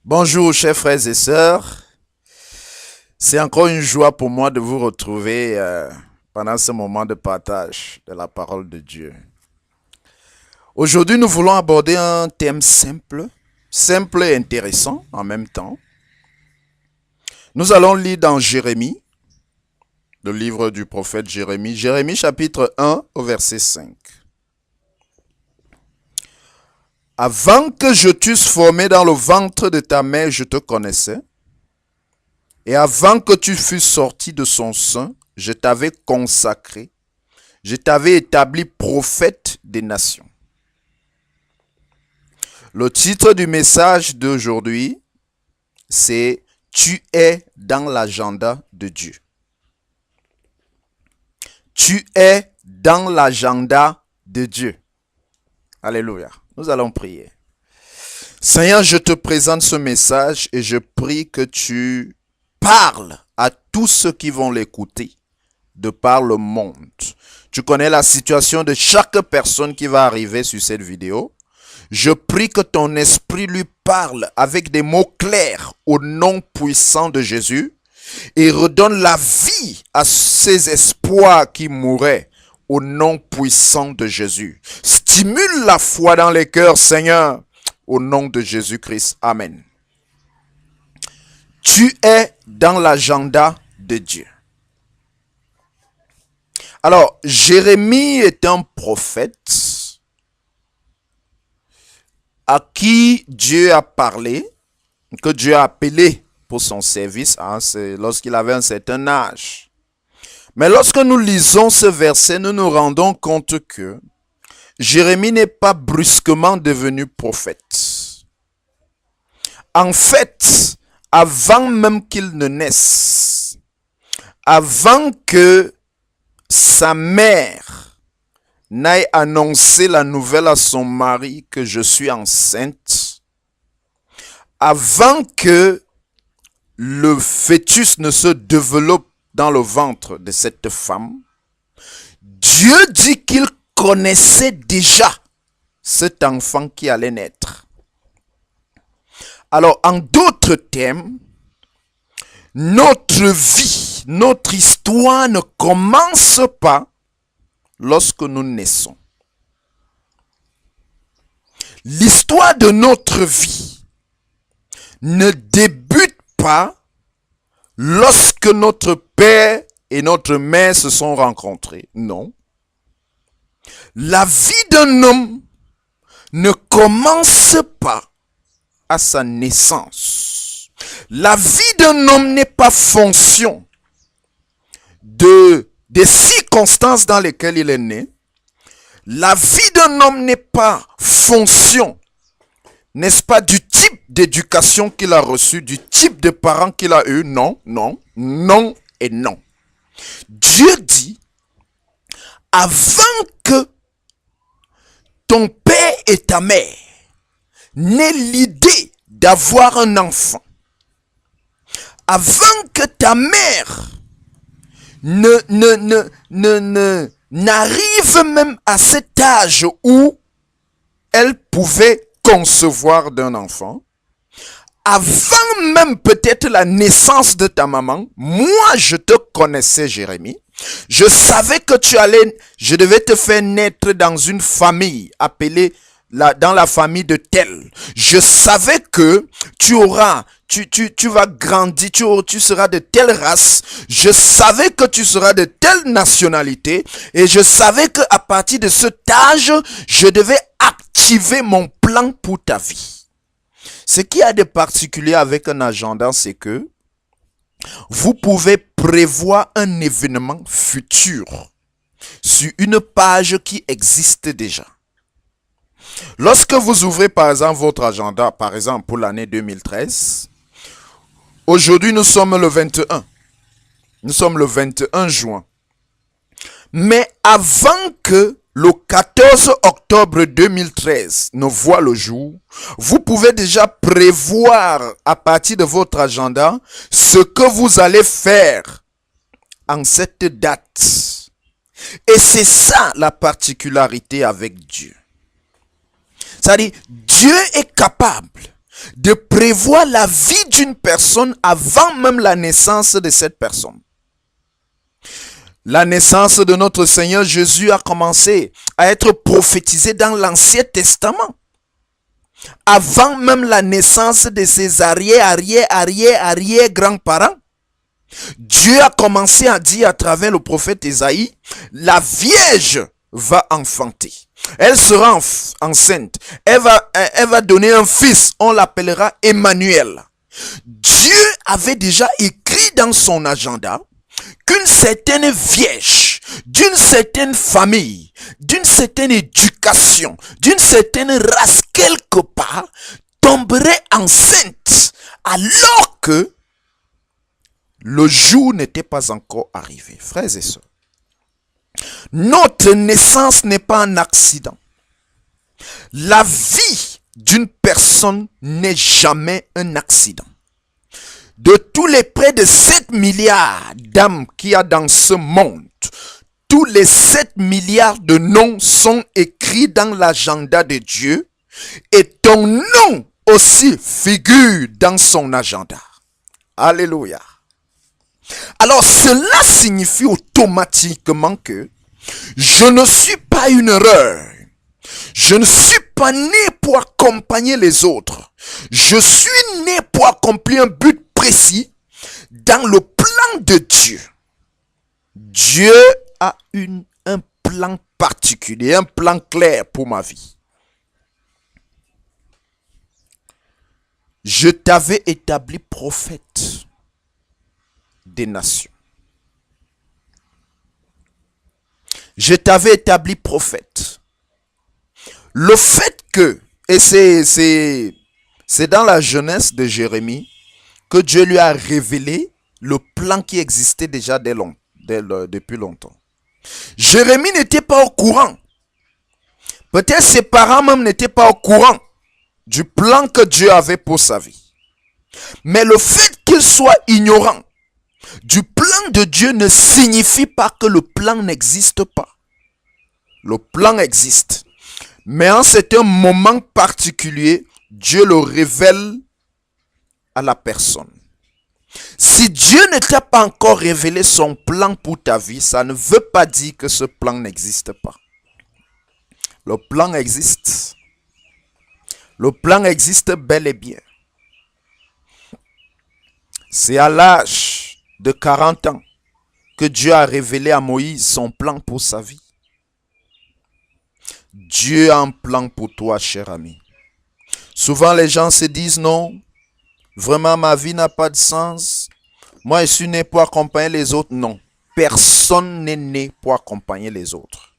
Bonjour chers frères et sœurs, c'est encore une joie pour moi de vous retrouver pendant ce moment de partage de la parole de Dieu. Aujourd'hui nous voulons aborder un thème simple et intéressant en même temps. Nous allons lire dans Jérémie, le livre du prophète Jérémie, Jérémie chapitre 1 au verset 5. Avant que je t'eusse formé dans le ventre de ta mère, je te connaissais. Et avant que tu fusses sorti de son sein, je t'avais consacré. Je t'avais établi prophète des nations. Le titre du message d'aujourd'hui, c'est « Tu es dans l'agenda de Dieu ». Tu es dans l'agenda de Dieu. Alléluia. Nous allons prier. Seigneur, je te présente ce message et je prie que tu parles à tous ceux qui vont l'écouter de par le monde. Tu connais la situation de chaque personne qui va arriver sur cette vidéo. Je prie que ton esprit lui parle avec des mots clairs au nom puissant de Jésus et redonne la vie à ces espoirs qui mouraient au nom puissant de Jésus. Stimule la foi dans les cœurs, Seigneur, au nom de Jésus-Christ. Amen. Tu es dans l'agenda de Dieu. Alors, Jérémie est un prophète à qui Dieu a parlé, que Dieu a appelé pour son service, c'est lorsqu'il avait un certain âge. Mais lorsque nous lisons ce verset, nous nous rendons compte que Jérémie n'est pas brusquement devenu prophète. En fait, avant même qu'il ne naisse, avant que sa mère n'aille annoncer la nouvelle à son mari que je suis enceinte, avant que le fœtus ne se développe dans le ventre de cette femme, Dieu dit qu'il connaissait déjà cet enfant qui allait naître. Alors, en d'autres termes, notre vie, notre histoire ne commence pas lorsque nous naissons. L'histoire de notre vie ne débute pas lorsque notre père et notre mère se sont rencontrés. Non. La vie d'un homme ne commence pas à sa naissance. La vie d'un homme n'est pas fonction des circonstances dans lesquelles il est né. La vie d'un homme n'est pas fonction, n'est-ce pas, du type d'éducation qu'il a reçu, du type de parents qu'il a eu. Non, non, non et non. Dieu dit, avant que ton père et ta mère n'aient l'idée d'avoir un enfant, avant que ta mère n'arrive même à cet âge où elle pouvait concevoir d'un enfant, avant même peut-être la naissance de ta maman, moi je te connaissais, Jérémie. Je savais que je devais te faire naître dans une famille appelée dans la famille de tel. Je savais que tu vas grandir, tu seras de telle race. Je savais que tu seras de telle nationalité. Et je savais qu'à partir de cet âge, je devais activer mon plan pour ta vie. Ce qui a de particulier avec un agenda, c'est que vous pouvez prévoir un événement futur sur une page qui existe déjà. Lorsque vous ouvrez par exemple votre agenda, par exemple pour l'année 2013, aujourd'hui nous sommes le 21. Nous sommes le 21 juin. Mais avant que le 14 octobre 2013 ne voit le jour, vous pouvez déjà prévoir à partir de votre agenda ce que vous allez faire en cette date. Et c'est ça la particularité avec Dieu. C'est-à-dire, Dieu est capable de prévoir la vie d'une personne avant même la naissance de cette personne. La naissance de notre Seigneur Jésus a commencé à être prophétisée dans l'Ancien Testament. Avant même la naissance de ses arrière-grands-parents. Dieu a commencé à dire à travers le prophète Ésaïe, la Vierge va enfanter. Elle sera enceinte. Elle va donner un fils. On l'appellera Emmanuel. Dieu avait déjà écrit dans son agenda qu'une certaine vierge, d'une certaine famille, d'une certaine éducation, d'une certaine race quelque part, tomberait enceinte alors que le jour n'était pas encore arrivé. Frères et sœurs, notre naissance n'est pas un accident. La vie d'une personne n'est jamais un accident. De tous les près de 7 milliards d'âmes qu'il y a dans ce monde, tous les 7 milliards de noms sont écrits dans l'agenda de Dieu et ton nom aussi figure dans son agenda. Alléluia. Alors cela signifie automatiquement que je ne suis pas une erreur. Je ne suis pas né pour accompagner les autres. Je suis né pour accomplir un but précis dans le plan de Dieu. Dieu a un plan particulier, un plan clair pour ma vie. Je t'avais établi prophète des nations. Je t'avais établi prophète. Le fait que, et c'est dans la jeunesse de Jérémie, que Dieu lui a révélé le plan qui existait déjà depuis longtemps. Jérémie n'était pas au courant. Peut-être ses parents même n'étaient pas au courant du plan que Dieu avait pour sa vie. Mais le fait qu'il soit ignorant du plan de Dieu ne signifie pas que le plan n'existe pas. Le plan existe. Mais en certain moment particulier, Dieu le révèle à la personne. Si Dieu ne t'a pas encore révélé son plan pour ta vie, ça ne veut pas dire que ce plan n'existe pas. Le plan existe. Le plan existe bel et bien. C'est à l'âge de 40 ans que Dieu a révélé à Moïse son plan pour sa vie. Dieu a un plan pour toi, cher ami. Souvent les gens se disent non, vraiment ma vie n'a pas de sens. Moi je suis né pour accompagner les autres. Non, personne n'est né pour accompagner les autres.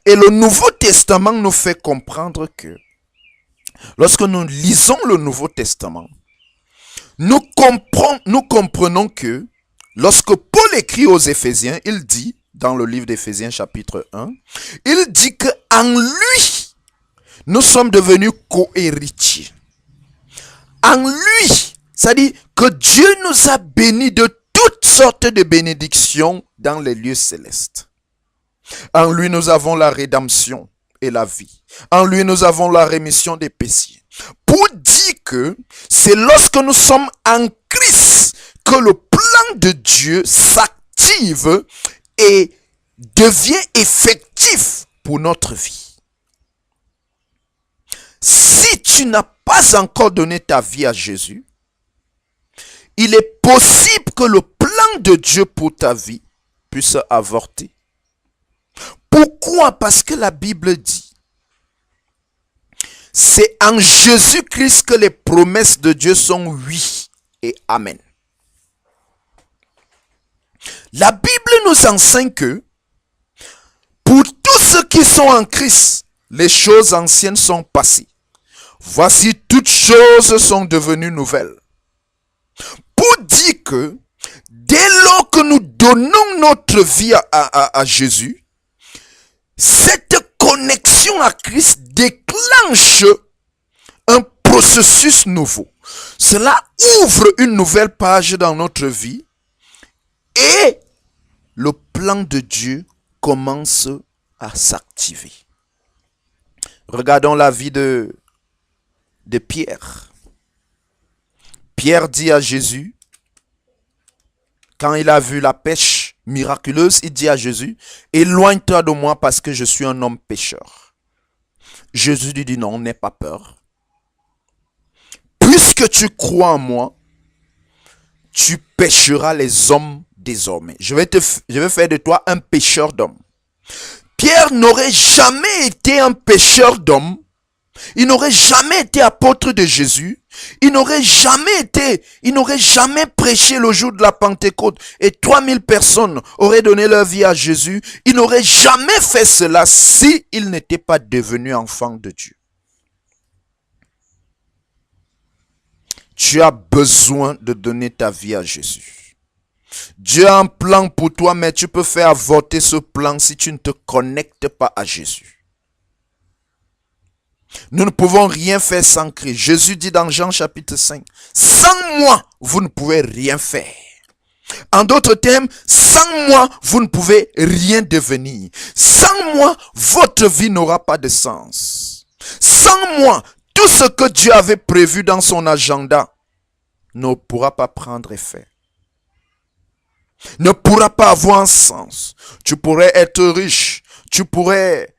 Et le Nouveau Testament nous fait comprendre que lorsque nous lisons le Nouveau Testament, nous comprenons que lorsque Paul écrit aux Éphésiens, il dit, dans le livre d'Éphésiens chapitre 1, il dit qu'en lui, nous sommes devenus co-héritiers. En lui, c'est-à-dire que Dieu nous a bénis de toutes sortes de bénédictions dans les lieux célestes. En lui, nous avons la rédemption et la vie. En lui, nous avons la rémission des péchés. Pour dire que c'est lorsque nous sommes en Christ que le plan de Dieu s'active et devient effectif pour notre vie. Si tu n'as pas encore donné ta vie à Jésus, il est possible que le plan de Dieu pour ta vie puisse avorter. Pourquoi? Parce que la Bible dit, c'est en Jésus-Christ que les promesses de Dieu sont oui et amen. La Bible nous enseigne que pour tous ceux qui sont en Christ, les choses anciennes sont passées. Voici, toutes choses sont devenues nouvelles. Pour dire que dès lors que nous donnons notre vie à Jésus, cette connexion à Christ déclenche un processus nouveau. Cela ouvre une nouvelle page dans notre vie et le plan de Dieu commence à s'activer. Regardons la vie de de Pierre. Pierre dit à Jésus, quand il a vu la pêche miraculeuse, il dit à Jésus, éloigne-toi de moi parce que je suis un homme pécheur. Jésus lui dit, non, n'aie pas peur. Puisque tu crois en moi, tu pêcheras les hommes désormais. Je vais faire de toi un pêcheur d'hommes. Pierre n'aurait jamais été un pêcheur d'hommes. Il n'aurait jamais été apôtre de Jésus. Il n'aurait jamais prêché le jour de la Pentecôte et 3000 personnes auraient donné leur vie à Jésus. Il n'aurait jamais fait cela si il n'était pas devenu enfant de Dieu. Tu as besoin de donner ta vie à Jésus. Dieu a un plan pour toi, mais tu peux faire avorter ce plan si tu ne te connectes pas à Jésus. Nous ne pouvons rien faire sans Christ. Jésus dit dans Jean chapitre 5, sans moi, vous ne pouvez rien faire. En d'autres termes, sans moi, vous ne pouvez rien devenir. Sans moi, votre vie n'aura pas de sens. Sans moi, tout ce que Dieu avait prévu dans son agenda ne pourra pas prendre effet. Ne pourra pas avoir un sens. Tu pourrais être riche, tu pourrais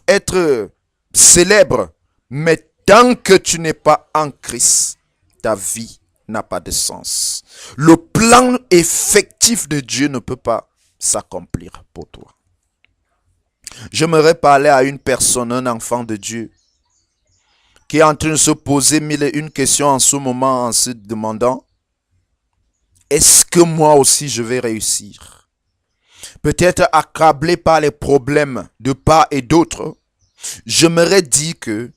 être célèbre, mais tant que tu n'es pas en Christ, ta vie n'a pas de sens. Le plan effectif de Dieu ne peut pas s'accomplir pour toi. J'aimerais parler à une personne, un enfant de Dieu, qui est en train de se poser mille et une questions en ce moment en se demandant, est-ce que moi aussi je vais réussir? Peut-être accablé par les problèmes de part et d'autre, j'aimerais dire que,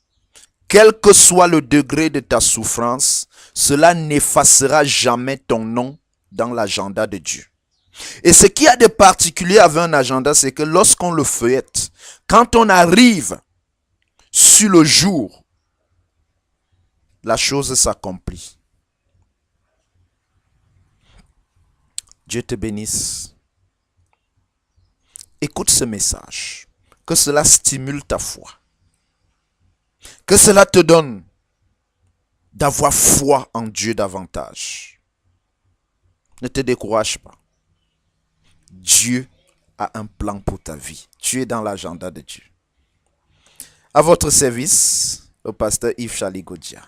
quel que soit le degré de ta souffrance, cela n'effacera jamais ton nom dans l'agenda de Dieu. Et ce qui a de particulier avec un agenda, c'est que lorsqu'on le feuillette, quand on arrive sur le jour, la chose s'accomplit. Dieu te bénisse. Écoute ce message. Que cela stimule ta foi. Que cela te donne d'avoir foi en Dieu davantage. Ne te décourage pas. Dieu a un plan pour ta vie. Tu es dans l'agenda de Dieu. À votre service, le pasteur Yves Chaligodia.